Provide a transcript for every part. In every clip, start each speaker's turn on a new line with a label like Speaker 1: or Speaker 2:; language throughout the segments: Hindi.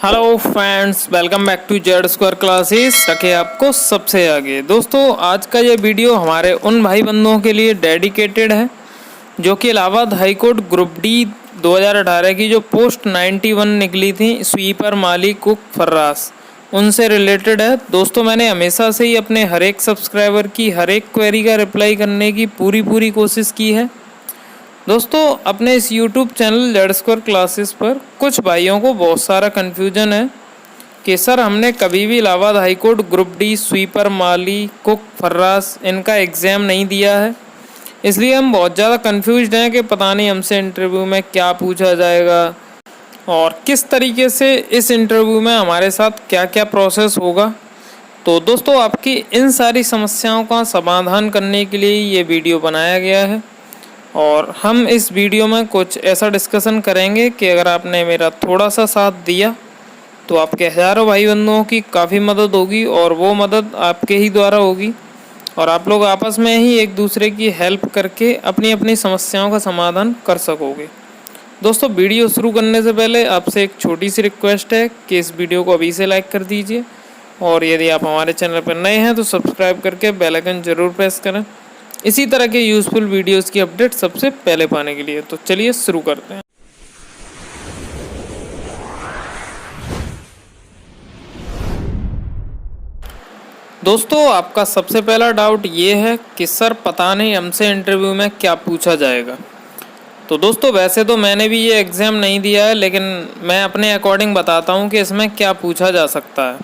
Speaker 1: Hello friends, welcome back to Z square classes. रखे आपको सबसे आगे। दोस्तों, आज का ये वीडियो हमारे उन भाई बंधुओं के लिए डेडिकेटेड है जो कि Allahabad high court group D 2018 की जो पोस्ट 91 निकली थी, स्वीपर, माली, कुक, फर्रास, उनसे रिलेटेड है। दोस्तों, मैंने हमेशा से ही अपने हर एक सब्सक्राइबर की हर एक क्वेरी का रिप्लाई करने की पूरी कोशिश की है। दोस्तों, अपने इस YouTube channel Z square classes पर कुछ भाइयों को बहुत सारा कन्फ्यूजन है कि सर हमने कभी भी Allahabad high court group D, sweeper, माली, कुक, फर्रास इनका एग्ज़ाम नहीं दिया है। इसलिए हम बहुत ज़्यादा कन्फ्यूज्ड हैं कि पता नहीं हमसे इंटरव्यू में क्या पूछा जाएगा और किस तरीके से इस इंटरव्यू में हमारे साथ क्या क्या प्रोसेस होगा। तो दोस्तों, आपकी इन सारी समस्याओं का समाधान करने के लिए ये वीडियो बनाया गया है और हम इस वीडियो में कुछ ऐसा डिस्कशन करेंगे कि अगर आपने मेरा थोड़ा सा साथ दिया तो आपके हज़ारों भाई बंधुओं की काफ़ी मदद होगी और वो मदद आपके ही द्वारा होगी और आप लोग आपस में ही एक दूसरे की हेल्प करके अपनी अपनी समस्याओं का समाधान कर सकोगे। दोस्तों, वीडियो शुरू करने से पहले आपसे एक छोटी सी रिक्वेस्ट है कि इस वीडियो को अभी से लाइक कर दीजिए और यदि आप हमारे चैनल पर नए हैं तो सब्सक्राइब करके बेल आइकन ज़रूर प्रेस करें इसी तरह के यूज़फुल वीडियोस की अपडेट सबसे पहले पाने के लिए। तो चलिए शुरू करते हैं। दोस्तों, आपका सबसे पहला डाउट ये है कि सर पता नहीं हमसे इंटरव्यू में क्या पूछा जाएगा। तो दोस्तों, वैसे तो मैंने भी ये एग्ज़ाम नहीं दिया है, लेकिन मैं अपने अकॉर्डिंग बताता हूँ कि इसमें क्या पूछा जा सकता है।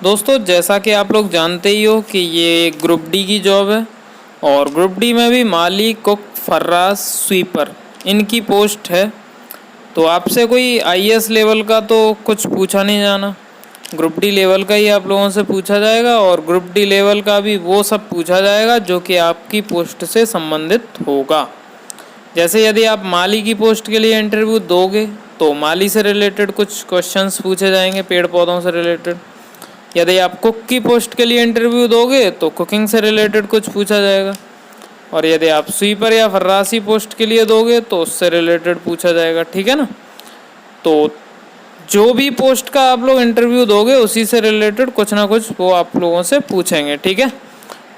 Speaker 1: दोस्तों, जैसा कि आप लोग जानते ही हो कि ये ग्रुप डी की जॉब है और ग्रुप डी में भी माली, कुक, फर्रास, स्वीपर इनकी पोस्ट है। तो आपसे कोई आईएएस लेवल का तो कुछ पूछा नहीं जाना, ग्रुप डी लेवल का ही आप लोगों से पूछा जाएगा और ग्रुप डी लेवल का भी वो सब पूछा जाएगा जो कि आपकी पोस्ट से संबंधित होगा। जैसे यदि आप माली की पोस्ट के लिए इंटरव्यू दोगे तो माली से रिलेटेड कुछ क्वेश्चंस पूछे जाएंगे, पेड़ पौधों से रिलेटेड। यदि आप कुक की पोस्ट के लिए इंटरव्यू दोगे तो कुकिंग से रिलेटेड कुछ पूछा जाएगा और यदि आप स्वीपर या फर्रासी पोस्ट के लिए दोगे तो उससे रिलेटेड पूछा जाएगा। ठीक है ना। तो जो भी पोस्ट का आप लोग इंटरव्यू दोगे उसी से रिलेटेड कुछ ना कुछ वो आप लोगों से पूछेंगे। ठीक है।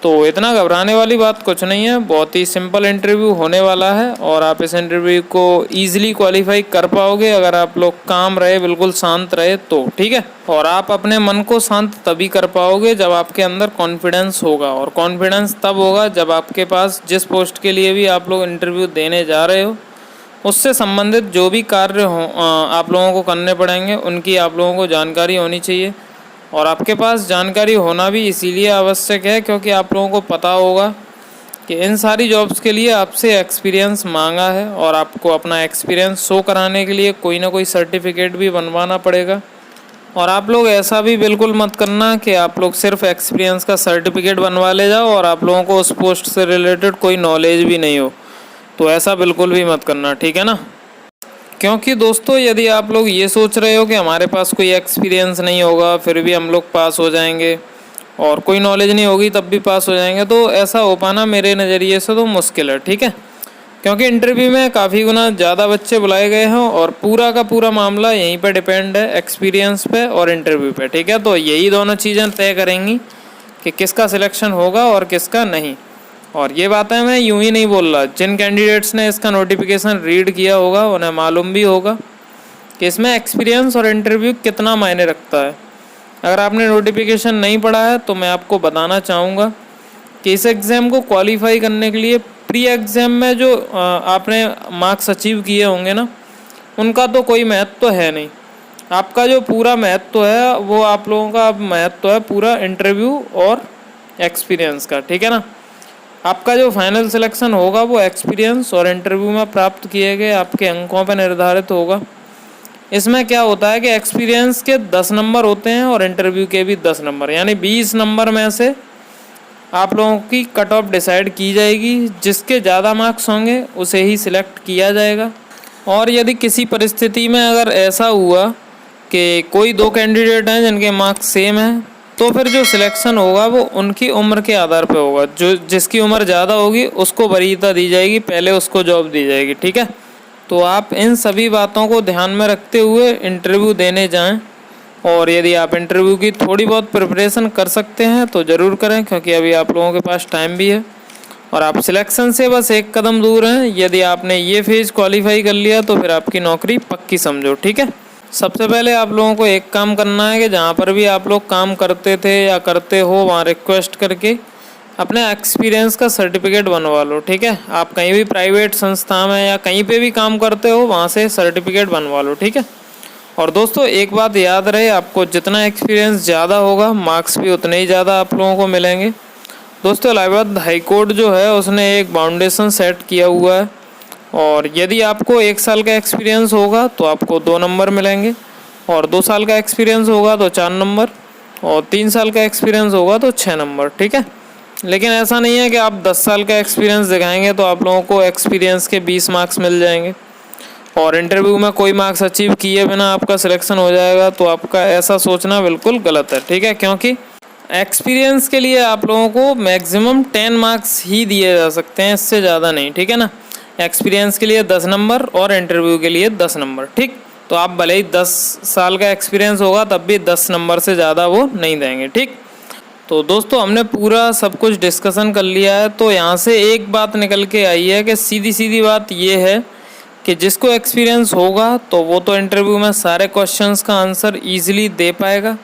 Speaker 1: तो इतना घबराने वाली बात कुछ नहीं है, बहुत ही सिंपल इंटरव्यू होने वाला है और आप इस इंटरव्यू को ईजिली क्वालिफाई कर पाओगे अगर आप लोग काम रहे, बिल्कुल शांत रहे तो। ठीक है। और आप अपने मन को शांत तभी कर पाओगे जब आपके अंदर कॉन्फिडेंस होगा और कॉन्फिडेंस तब होगा जब आपके पास जिस पोस्ट के लिए भी आप लोग इंटरव्यू देने जा रहे हो उससे संबंधित जो भी कार्य हो आप लोगों को करने पड़ेंगे उनकी आप लोगों को जानकारी होनी चाहिए। और आपके पास जानकारी होना भी इसीलिए आवश्यक है क्योंकि आप लोगों को पता होगा कि इन सारी जॉब्स के लिए आपसे एक्सपीरियंस मांगा है और आपको अपना एक्सपीरियंस शो कराने के लिए कोई ना कोई सर्टिफिकेट भी बनवाना पड़ेगा। और आप लोग ऐसा भी बिल्कुल मत करना कि आप लोग सिर्फ एक्सपीरियंस का सर्टिफिकेट बनवा ले जाओ और आप लोगों को उस पोस्ट से रिलेटेड कोई नॉलेज भी नहीं हो। तो ऐसा बिल्कुल भी मत करना। ठीक है ना। क्योंकि दोस्तों, यदि आप लोग ये सोच रहे हो कि हमारे पास कोई एक्सपीरियंस नहीं होगा फिर भी हम लोग पास हो जाएंगे और कोई नॉलेज नहीं होगी तब भी पास हो जाएंगे, तो ऐसा हो पाना मेरे नज़रिए से तो मुश्किल है। ठीक है। क्योंकि इंटरव्यू में काफ़ी गुना ज़्यादा बच्चे बुलाए गए हैं और पूरा का पूरा मामला यहीं पर डिपेंड है, एक्सपीरियंस पे और इंटरव्यू पे। ठीक है। तो यही दोनों चीज़ें तय करेंगी कि किसका सिलेक्शन होगा और किसका नहीं। और ये बातें मैं यूं ही नहीं बोल रहा, जिन कैंडिडेट्स ने इसका नोटिफिकेशन रीड किया होगा उन्हें मालूम भी होगा कि इसमें एक्सपीरियंस और इंटरव्यू कितना मायने रखता है। अगर आपने नोटिफिकेशन नहीं पढ़ा है तो मैं आपको बताना चाहूँगा कि इस एग्ज़ाम को क्वालिफाई करने के लिए प्री एग्ज़ाम में जो आपने मार्क्स अचीव किए होंगे ना, उनका तो कोई महत्व तो है नहीं। आपका जो पूरा महत्व है वो आप लोगों का महत्व है पूरा इंटरव्यू और एक्सपीरियंस का। ठीक है ना। आपका जो फाइनल सिलेक्शन होगा वो एक्सपीरियंस और इंटरव्यू में प्राप्त किए गए आपके अंकों पर निर्धारित होगा। इसमें क्या होता है कि एक्सपीरियंस के 10 नंबर होते हैं और इंटरव्यू के भी 10 नंबर, यानी 20 नंबर में से आप लोगों की कट ऑफ डिसाइड की जाएगी। जिसके ज़्यादा मार्क्स होंगे उसे ही सिलेक्ट किया जाएगा। और यदि किसी परिस्थिति में अगर ऐसा हुआ कि कोई दो कैंडिडेट हैं जिनके मार्क्स सेम हैं तो फिर जो सिलेक्शन होगा वो उनकी उम्र के आधार पे होगा। जो जिसकी उम्र ज़्यादा होगी उसको वरीयता दी जाएगी, पहले उसको जॉब दी जाएगी। ठीक है। तो आप इन सभी बातों को ध्यान में रखते हुए इंटरव्यू देने जाएं और यदि आप इंटरव्यू की थोड़ी बहुत प्रिपरेशन कर सकते हैं तो ज़रूर करें, क्योंकि अभी आप लोगों के पास टाइम भी है और आप सिलेक्शन से बस एक कदम दूर हैं। यदि आपने ये फेज़ क्वालिफाई कर लिया तो फिर आपकी नौकरी पक्की समझो, ठीक है। सबसे पहले आप लोगों को एक काम करना है कि जहाँ पर भी आप लोग काम करते थे या करते हो वहाँ रिक्वेस्ट करके अपने एक्सपीरियंस का सर्टिफिकेट बनवा लो, ठीक है। आप कहीं भी प्राइवेट संस्था में या कहीं पे भी काम करते हो वहाँ से सर्टिफिकेट बनवा लो, ठीक है। और दोस्तों एक बात याद रहे, आपको जितना एक्सपीरियंस ज़्यादा होगा मार्क्स भी उतने ही ज़्यादा आप लोगों को मिलेंगे। दोस्तों इलाहाबाद हाई कोर्ट जो है उसने एक बाउंडेशन सेट किया हुआ है, और यदि आपको 1 साल का एक्सपीरियंस होगा तो आपको 2 नंबर मिलेंगे, और 2 साल का एक्सपीरियंस होगा तो 4 नंबर, और 3 साल का एक्सपीरियंस होगा तो 6 नंबर, ठीक है। लेकिन ऐसा नहीं है कि आप 10 साल का एक्सपीरियंस दिखाएंगे तो आप लोगों को एक्सपीरियंस के 20 मार्क्स मिल जाएंगे और इंटरव्यू में कोई मार्क्स अचीव किए बिना आपका सिलेक्शन हो जाएगा। तो आपका ऐसा सोचना बिल्कुल गलत है, ठीक है। क्योंकि एक्सपीरियंस के लिए आप लोगों को मैक्सिमम 10 मार्क्स ही दिए जा सकते हैं, इससे ज़्यादा नहीं, ठीक है ना। एक्सपीरियंस के लिए 10 नंबर और इंटरव्यू के लिए 10 नंबर, ठीक। तो आप भले ही 10 साल का एक्सपीरियंस होगा तब भी 10 नंबर से ज़्यादा वो नहीं देंगे, ठीक। तो दोस्तों हमने पूरा सब कुछ डिस्कशन कर लिया है। तो यहाँ से एक बात निकल के आई है कि सीधी सीधी बात ये है कि जिसको एक्सपीरियंस होगा तो वो तो इंटरव्यू में सारे क्वेश्चंस का आंसर ईजिली दे पाएगा,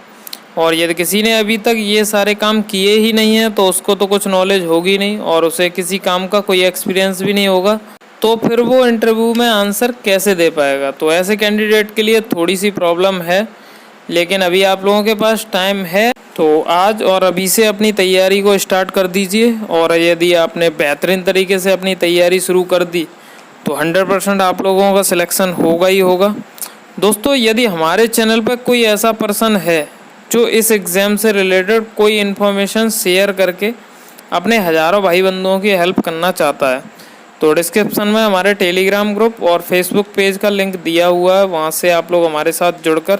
Speaker 1: और यदि किसी ने अभी तक ये सारे काम किए ही नहीं है तो उसको तो कुछ नॉलेज होगी नहीं और उसे किसी काम का कोई एक्सपीरियंस भी नहीं होगा, तो फिर वो इंटरव्यू में आंसर कैसे दे पाएगा। तो ऐसे कैंडिडेट के लिए थोड़ी सी प्रॉब्लम है, लेकिन अभी आप लोगों के पास टाइम है तो आज और अभी से अपनी तैयारी को स्टार्ट कर दीजिए। और यदि आपने बेहतरीन तरीके से अपनी तैयारी शुरू कर दी तो 100% आप लोगों का सिलेक्शन होगा ही होगा। दोस्तों यदि हमारे चैनल पर कोई ऐसा पर्सन है जो इस एग्ज़ाम से रिलेटेड कोई इन्फॉर्मेशन शेयर करके अपने हज़ारों भाई बंधुओं की हेल्प करना चाहता है तो डिस्क्रिप्शन में हमारे टेलीग्राम ग्रुप और फेसबुक पेज का लिंक दिया हुआ है, वहाँ से आप लोग हमारे साथ जुड़कर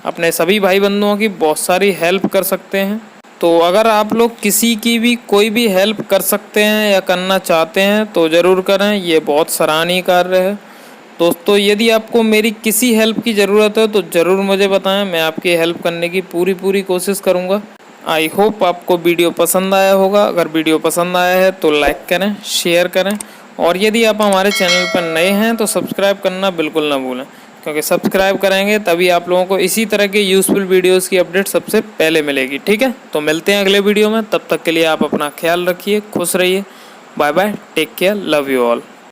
Speaker 1: अपने सभी भाई बंधुओं की बहुत सारी हेल्प कर सकते हैं। तो अगर आप लोग किसी की भी कोई भी हेल्प कर सकते हैं या करना चाहते हैं तो ज़रूर करें, ये बहुत सराहनीय कार्य है। दोस्तों यदि आपको मेरी किसी हेल्प की ज़रूरत है तो ज़रूर मुझे बताएं, मैं आपकी हेल्प करने की पूरी कोशिश करूँगा। आई होप आपको वीडियो पसंद आया होगा। अगर वीडियो पसंद आया है तो लाइक करें, शेयर करें, और यदि आप हमारे चैनल पर नए हैं तो सब्सक्राइब करना बिल्कुल ना भूलें, क्योंकि सब्सक्राइब करेंगे तभी आप लोगों को इसी तरह के यूज़फुल वीडियोस की अपडेट सबसे पहले मिलेगी, ठीक है। तो मिलते हैं अगले वीडियो में, तब तक के लिए आप अपना ख्याल रखिए, खुश रहिए, bye bye, take care, love you all.